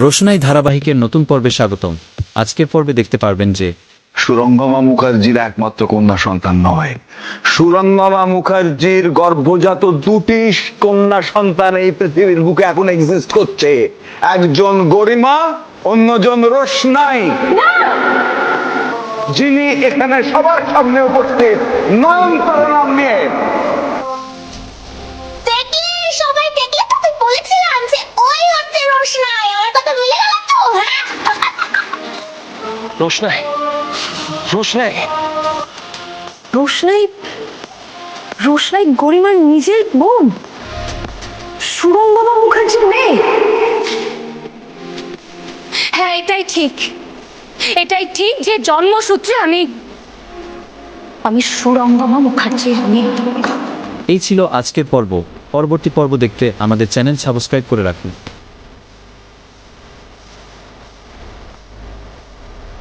রোশনাই ধারাবাহিকের নতুন পর্বে স্বাগতম। আজকের পর্বে দেখতে পারবেন যে সুরঙ্গমা মুখার্জির একমাত্র কন্যা সন্তান নয়, সুরঙ্গমা মুখার্জির গর্ভজাত দুটি কন্যা সন্তান এই পৃথিবীর বুকে এখন এক্সিস্ট করছে। একজন গরিমা, অন্যজন রোশনাই, যিনি এখানে সবার সামনে উপস্থিত নয়নতারা নাম নিয়ে। সবাই দেখলে তো তুই বলেছিলাম যে ওই হচ্ছে রোশনাই। আমার কথা ভুলে গেল তো? রোশনাই, রোশনাই, রোশনাই, রোশনাই গরিমার নিজের বোন, সুরঙ্গমা মুখার্জির মেয়ে। হ্যাঁ, এটাই ঠিক, এটাই ঠিক যে জন্মসূত্রে আমি সুরঙ্গমা মুখার্জির মেয়ে। এই ছিল আজকের পর্ব। পরবর্তী পর্ব দেখতে আমাদের চ্যানেল সাবস্ক্রাইব করে রাখুন।